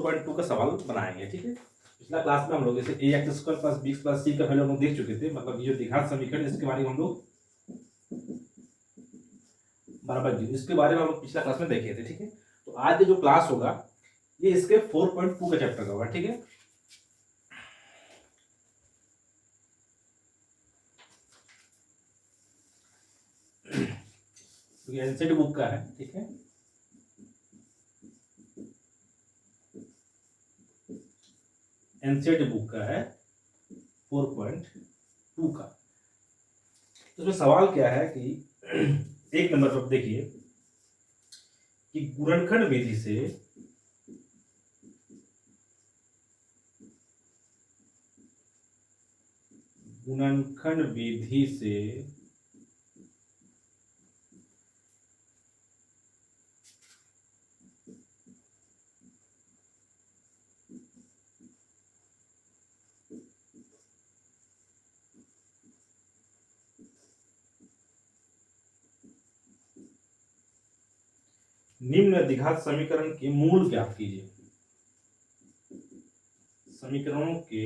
4.2 का सवाल बनाएंगे। ठीक है, पिछला क्लास में हम लोग जैसे A X square plus B X plus C का वैल्यू हम लोग देख चुके थे, मतलब ये जो द्विघात समीकरण इसके बारे में हम लोग बराबर जी इसके बारे में हम लोग पिछला क्लास में देखे थे। ठीक है, तो आज ये जो क्लास होगा ये इसके 4.2 का चैप्टर का होगा। ठीक है, तो ये एनसीईआरटी बुक का है। ठीक है, एनसीईआरटी बुक का है 4.2 का। तो इसमें सवाल क्या है कि एक नंबर पर देखिए कि गुणनखंड विधि से निम्न द्विघात समीकरण के मूल ज्ञात कीजिए। समीकरणों के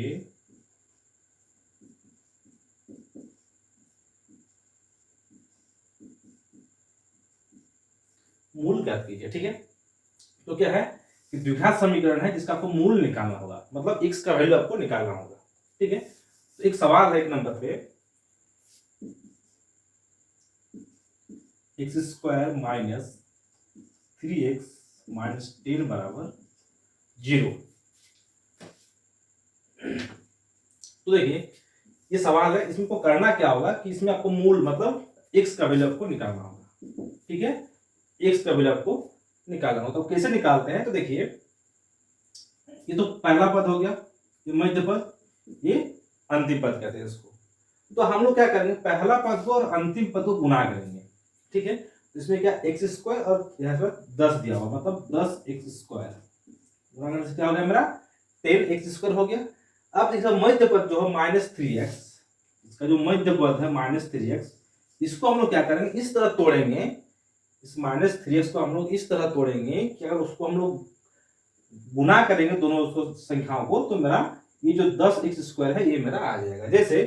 मूल ज्ञात कीजिए। ठीक है, तो क्या है कि द्विघात समीकरण है जिसका आपको मूल निकालना होगा, मतलब x का वैल्यू आपको निकालना होगा। ठीक है, तो एक सवाल है एक नंबर पे x square minus 3x minus 10 बराबर 0। तो देखिए ये सवाल है, इसमें को करना क्या होगा कि इसमें आपको मूल मतलब x का वैल्यू आपको निकालना होगा। ठीक है, x का वैल्यू आपको निकालना होगा। तो कैसे निकालते हैं, तो देखिए ये तो पहला पद हो गया, ये मध्य पद, ये अंतिम पद कहते हैं इसको। तो हम लोग क्या करेंगे, पहला पद को और अंतिम पद को गुणा करेंगे। ठीक है, इसमें क्या एक्स स्क्वायर और यहाँ पर 10 दिया हुआ, मतलब 10x स्क्वायर गुणा करने से क्या हो गया मेरा 10x स्क्वायर हो गया। अब इसका मध्य पद जो है -3x, इसका जो मध्य पद है -3x, इसको हम लोग क्या करेंगे इस तरह तोड़ेंगे, इस -3x को हम लोग इस तरह तोड़ेंगे कि अगर उसको हम लोग गुना करेंगे दोनों संख्याओं को, तो मेरा ये जो 10x स्क्वायर है ये मेरा आ जाएगा। जैसे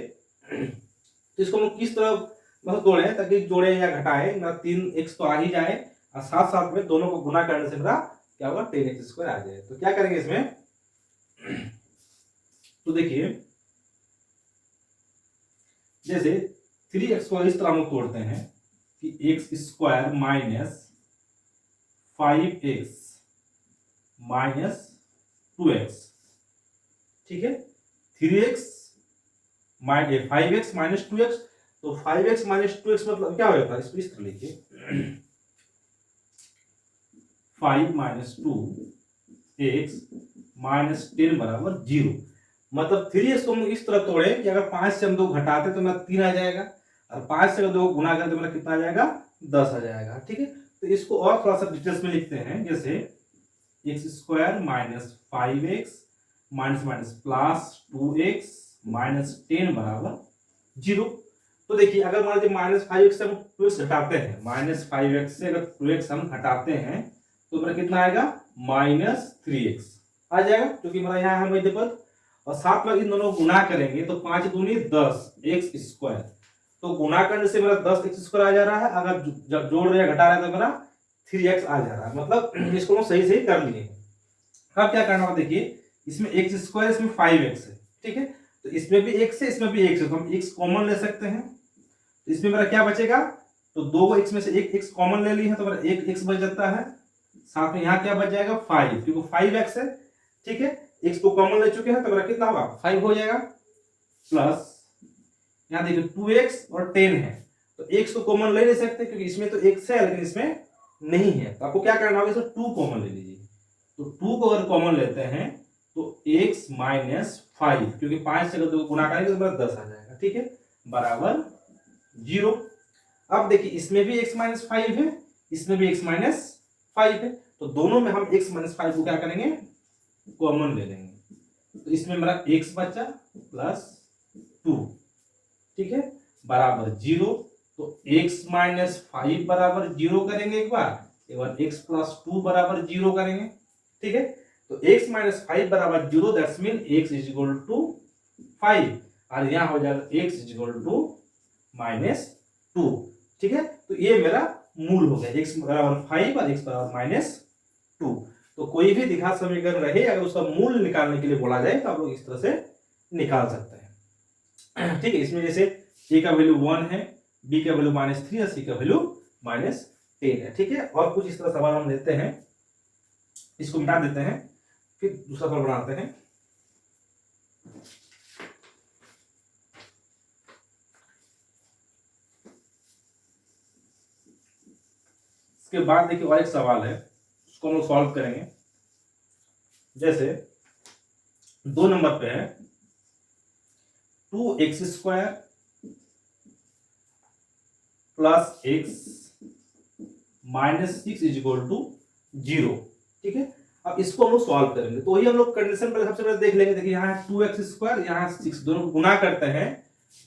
तो इसको हम लोग किस तरह मतलब तोड़े ताकि जोड़े या घटाए, मेरा 3x तो आ ही जाए और साथ साथ में दोनों को गुना करने से मेरा क्या होगा 10x स्क्वायर आ जाए। तो क्या करेंगे इसमें, तो देखिए जैसे 3x को इस तरह हम लोग तोड़ते हैं कि x square minus 5x minus 2x। ठीक है, 3x minus 5x minus 2x, तो 5x माइनस 2x मतलब क्या होगा, इसको इस तरह लिखिए 5 माइनस 2x माइनस 10 बराबर 0। मतलब 3x को हम इस तरह तोड़े कि अगर 5 से हम 2 घटाते तो मेरा 3 आ जाएगा, और 5 से 2 गुना करते तो मेरा कितना आ जाएगा 10 आ जाएगा। ठीक है, तो इसको और थोड़ा सा डिटेल्स में लिखते हैं, जैसे x square minus 5x minus minus plus 2x minus 10 बराबर 0। तो देखिए अगर मान लीजिए -5x से हम 2x घटाते हैं, -5x से अगर 2x हम घटाते हैं तो मेरा कितना आएगा -3x आ जाएगा, क्योंकि मेरा यहाँ है मध्य पद, और साथ में इन दोनों गुना करेंगे तो 5 दूनी 10 x स्क्वायर, तो गुना करने से मेरा 10x स्क्वायर आ जा रहा है, अगर जब जोड़ रहे घटा रहे हैं तो मेरा 3x आ जा रहा है। मतलब इसको हम सही सही कर लिए। अब क्या करना होगा, देखिए इसमें x स्क्वायर, इसमें 5x है। ठीक है, तो इसमें भी x है, इसमें भी x है, तो हम x कॉमन ले सकते हैं। तो इसमें मेरा क्या बचेगा, तो दो x में से एक x कॉमन ले लिया है तो मेरा एक x बच जाता है, साथ में यहाँ क्या बच जाएगा 5, क्योंकि 5x है। ठीक है, x को कॉमन ले चुके हैं तो मेरा कितना होगा 5 हो जाएगा, प्लस यहाँ देखिए 2x और 10 है, तो x को कॉमन ले नहीं सकते क्योंकि इसमें तो x है लेकिन इसमें नहीं है, तो आपको क्या करना होगा, इसमें 2 कॉमन ले लीजिए। तो 2 को अगर कॉमन लेते हैं तो x माइनस 5, क्योंकि 5 से अगर 2 गुणा करेंगे तो मेरा 10 आ जाएगा। ठीक है, बराबर 0। अब देखिए इसमें भी x माइनस 5 है, इसमें भी x माइनस 5 है, तो दोनों में हम x माइनस 5 को क्या करेंगे कॉमन ले लेंगे, तो इसमें मेरा x बचा प्लस 2। ठीक है, बराबर 0। तो x माइनस 5 बराबर 0 करेंगे एक बार x प्लस 2 बराबर 0 करेंगे। ठीक है, तो x माइनस 5 बराबर 0, that's mean x is equal to 5, और यहाँ हो जाएगा x इज इक्वल टू -2। ठीक है, तो ये मेरा मूल हो गया, x बराबर 5 और x बराबर -2। तो कोई भी द्विघात समीकरण रहे, अगर उसका मूल निकालने के लिए बोला जाए तो आप लोग इस तरह से निकाल सकते हैं। ठीक है, इसमें जैसे a का वैल्यू 1 है, b का वैल्यू -3 और c का वैल्यू -10 है। ठीक है, और कुछ इस तरह सवाल हम लेते हैं, इसको मिटा देते हैं, फिर दूसरा सवाल बनाते हैं। इसके बाद देखिए और एक सवाल है, उसको हम लोग सॉल्व करेंगे। जैसे 2 नंबर पे है 2x² plus x -6 is equal to 0। ठीक है, अब इसको हम लोग सॉल्व करेंगे, तो वही हम लोग कंडीशन पर सबसे पहले देख लेंगे। देखिए यहाँ 2x², यहाँ 6, दोनों को गुना करते हैं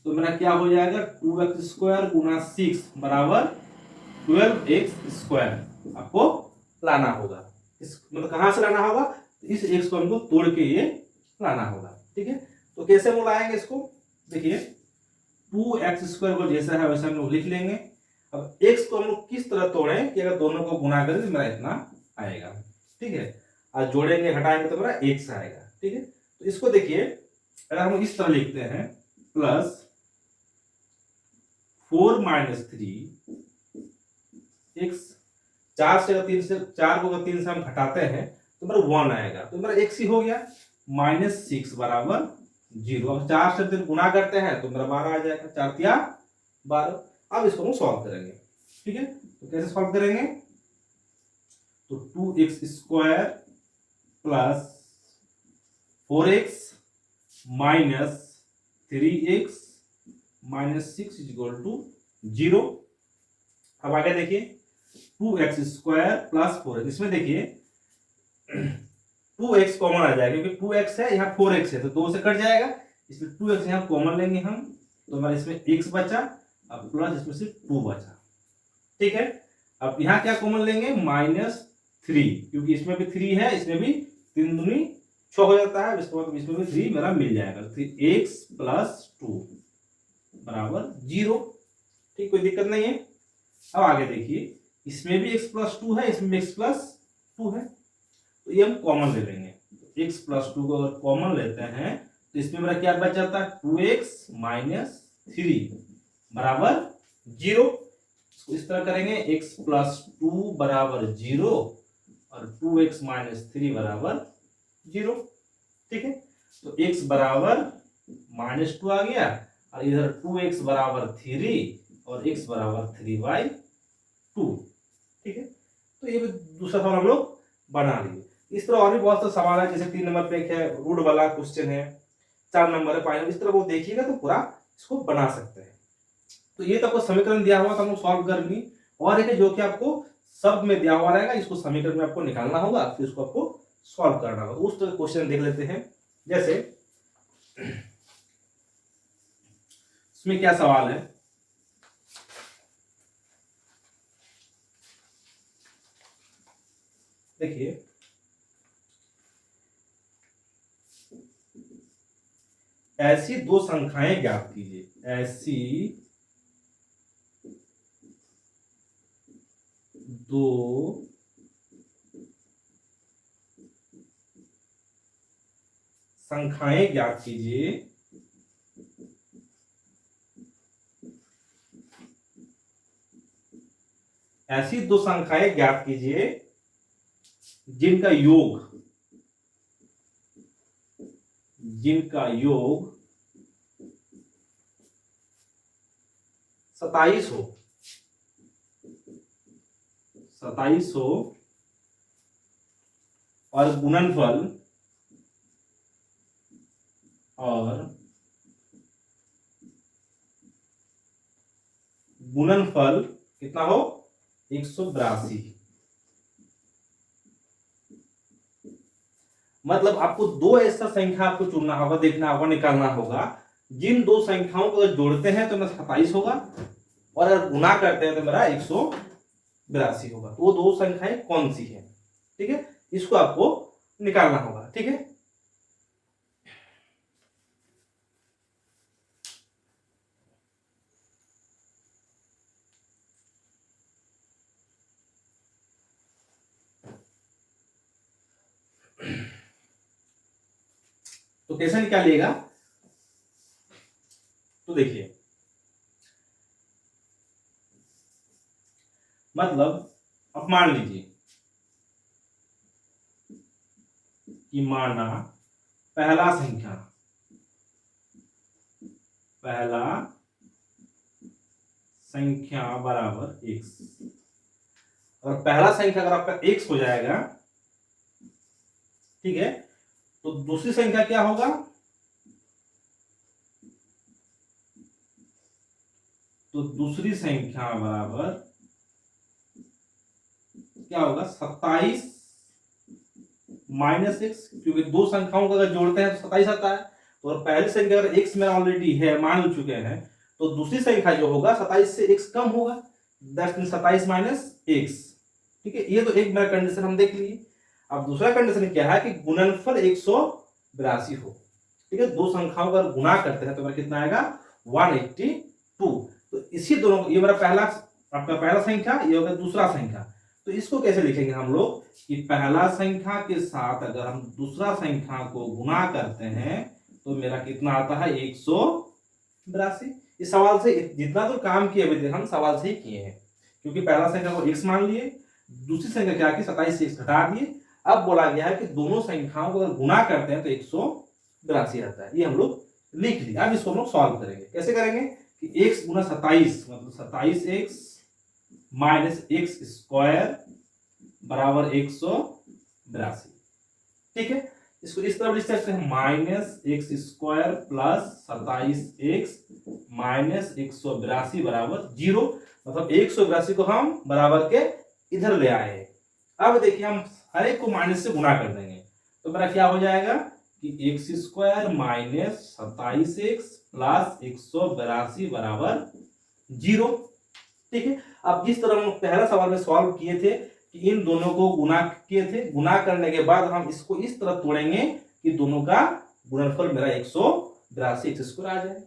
तो मेरा क्या हो जाएगा, 2x² गुना 6 बराबर 12x²। आपको लाना होगा, इस मतलब कहां से लाना होगा, इस x को हमको तोड़ के ये लाना होगा। ठीक है, तो कैसे हम लाएंगे इसको, देखिए 2x² को जैसा है वैसा हम लोग लिख लेंगे। अब x को हम लोग किस तरह तोड़ें कि अगर दोनों को गुना करें तो मेरा इतना आएगा। ठीक है, और जोड़ेंगे घटाएंगे तो मेरा x आएगा। ठीक है, तो इसको देखिए अगर हम इस तरह लिखते हैं, प्लस 4 - 3 x, 4 से 3 से 4 को 3 से हम घटाते हैं तो मेरा 1 आएगा, तो मेरा x ही हो गया। -6 बराबर 0। अब 4 से 3 गुना करते हैं तो मेरा 12 आ जाएगा, 4 तिया 12। अब इसको हम सॉल्व करेंगे। ठीक है, तो कैसे सॉल्व करेंगे, तो 2x² plus 4x minus 3x -6 is equal to 0। अब आगे देखिए 2x² प्लस 4x, इसमें देखिए 2x कॉमन आ जाएगा क्योंकि 2x है, यहाँ 4x है, तो 2 से कट जाएगा, इसलिए 2x यहाँ कॉमन लेंगे हम, तो हमारे इसमें x बचा, अब प्लस इसमें से 2 बचा। ठीक है, अब यहाँ क्या कॉमन लेंगे, -3, क्योंकि इसमें भी 3 है, इसमें भी 3 दूनी 6 हो जाता है, इसके बाद इसमें भी 3 मेरा मिल जाएगा, 3x प्लस 2 बराबर 0। ठीक, कोई दिक्कत नहीं है। अब आगे देखिए इसमें भी x प्लस 2 है, इसमें भी x प्लस 2 है, तो ये हम कॉमन ले लेंगे। x प्लस 2 को अगर कॉमन लेते हैं तो इसमें मेरा क्या बच जाता है, 2x माइनस 3 बराबर 0। इसको इस तरह करेंगे, x प्लस 2 बराबर 0 और 2x माइनस 3 बराबर 0। ठीक है, तो x बराबर -2 आ गया, और इधर 2x बराबर 3 और x बराबर 3/2। ठीक है, तो ये भी दूसरा सवाल हम लोग बना लिए। इस तरह और भी बहुत सारे सवाल है, जैसे 3 नंबर पे एक है रूट वाला क्वेश्चन है, 4 नंबर है फाइनल, इस तरह वो देखिएगा तो पूरा इसको बना सकते हैं। तो ये तो आपको समीकरण दिया हुआ था, हम लोग सॉल्व कर ली। और एक है जो कि आपको शब्द में दिया हुआ रहेगा, इसको समीकरण में आपको निकालना होगा, फिर इसको आपको सॉल्व करना होगा। उस तरह क्वेश्चन देख लेते हैं। जैसे इसमें क्या सवाल है, देखिए ऐसी 2 संख्याएं ज्ञात कीजिए, ऐसी 2 संख्याएं ज्ञात कीजिए ऐसी 2 संख्याएं ज्ञात कीजिए जिनका योग 27 हो और गुणनफल कितना हो, 182। मतलब आपको 2 ऐसा संख्या आपको चुनना होगा, देखना होगा, निकालना होगा, जिन 2 संख्याओं को अगर जोड़ते हैं तो मेरा 27 होगा, और अगर गुना करते हैं तो मेरा 182 होगा। वो 2 संख्याएं कौन सी है, ठीक है, इसको आपको निकालना होगा। ठीक है, तो कैसे निकालिएगा, तो देखिए मतलब अब मान लीजिए कि माना पहला संख्या बराबर x, और पहला संख्या अगर आपका x हो जाएगा, ठीक है, तो दूसरी संख्या क्या होगा, तो दूसरी संख्या बराबर क्या होगा, 27 माइनस x, क्योंकि दो संख्याओं को अगर जोड़ते हैं तो 27 आता है, और पहली संख्या अगर x में ऑलरेडी है मान चुके हैं, तो दूसरी संख्या जो होगा 27 से x कम होगा, 27 माइनस x। ठीक है, ये तो एक मेरा कंडीशन हम देख लिए। अब दूसरा कंडीशन क्या है कि गुणनफल 182 हो। ठीक है, दो संख्याओं का गुणा करते हैं तो मेरा कितना आएगा, 182। तो इसी दोनों, ये मेरा आपका पहला संख्या, ये होगा दूसरा संख्या। तो इसको कैसे लिखेंगे हम लोग कि पहला संख्या के साथ अगर हम दूसरा संख्या को गुणा करते हैं तो मेरा कितना आता है, 182। इस सवाल से जितना तो काम किए अभी हम सवाल से ही किए हैं, क्योंकि पहला संख्या को x मान लिए, दूसरी संख्या क्या की 27 से x घटा दिए। अब बोला गया है कि दोनों संख्याओं को अगर गुणा करते हैं तो 182 आता है, ये हम लोग लिख लिया। अब इसको हम लोग सॉल्व करेंगे। कैसे करेंगे कि x गुना 27 मतलब 27x माइनस एक्स स्क्वायर बराबर 182। ठीक है, इसको इस तरह लिख सकते हैं, minus x square plus 27x minus 182 बराबर 0। मतलब 182 को हम बराबर के इधर ले आए हैं। अब देखिए हम हर एक को माइनस से गुणा कर देंगे, तो मेरा क्या हो जाएगा कि x square minus 27x plus 182 बराबर 0। ठीक है, अब जिस तरह हम पहला सवाल में सॉल्व किए थे कि इन दोनों को गुणा किए थे, गुणा करने के बाद हम इसको इस तरह तोड़ेंगे कि दोनों का गुणनफल मेरा 182 एक्स स्क्वायर आ जाए।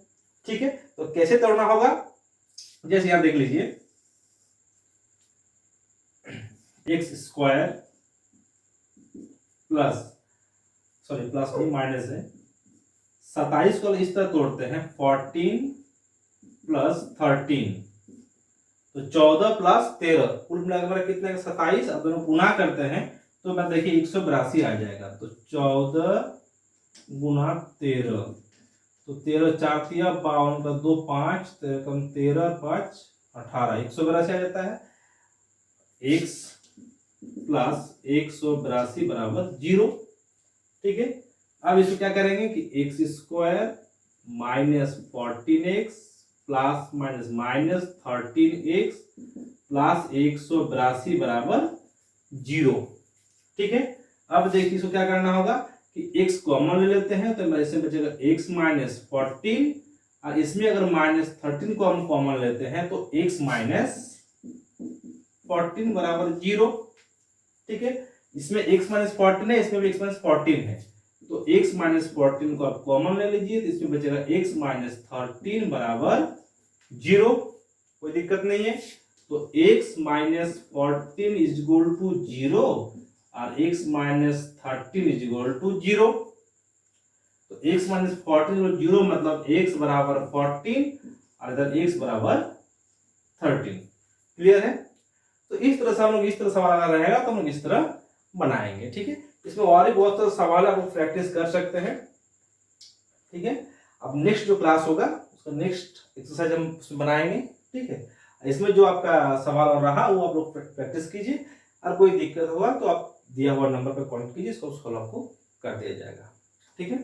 ठीक है, तो कैसे तोड़ना होगा, जैसे यहां देख लीजिए, एक्स स्क्वायर प्लस नहीं माइनस है, 27 को इस तरह तोड़ते हैं, 14 प्लस 13, तो 14 प्लस 13 कुल मिलाकर मेरा कितना है, 27। अब दोनों गुना करते हैं तो मैं देखिए 182 आ जाएगा। तो 14 गुना 13, तो 13 4 तिया 52 का 2 5, 13 5 18, 182 आ जाता है। x प्लस 182 बराबर 0। ठीक है, अब इसको क्या करेंगे कि x square minus 14x plus minus minus 13x plus 182 बराबर 0। ठीक है, अब देखिए इसको क्या करना होगा कि x कॉमन ले लेते हैं, तो इसमें बचेगा x माइनस 14, और इसमें अगर माइनस 13 को हम कॉमन लेते हैं तो x माइनस 14 बराबर 0। ठीक है, इसमें x माइनस 14 है, इसमें भी x माइनस 14 है, तो x माइनस 14 को आप कॉमन ले लीजिए, तो इसमें बचेगा x माइनस 13 बराबर 0। कोई दिक्कत नहीं है, तो x minus 14 is equal to 0 और x minus 13 is equal to 0। तो x माइनस 14 0 मतलब x बराबर 14 और इधर x बराबर 13। क्लियर है, तो इस तरह से हम लोग, इस तरह सवाल अगर रहेगा तो हम लोग इस तरह बनाएंगे। ठीक है, इसमें और भी बहुत सारे सवाल आप प्रैक्टिस कर सकते हैं। ठीक है, अब नेक्स्ट जो क्लास होगा उसका नेक्स्ट एक्सरसाइज हम उसमें बनाएंगे। ठीक है, इसमें जो आपका सवाल रहा वो आप लोग प्रैक्टिस कीजिए, और कोई दिक्कत होगा तो आप दिया हुआ नंबर पर कॉन्टेक्ट कीजिए, इसको सॉल्व आपको कर दिया जाएगा। ठीक है।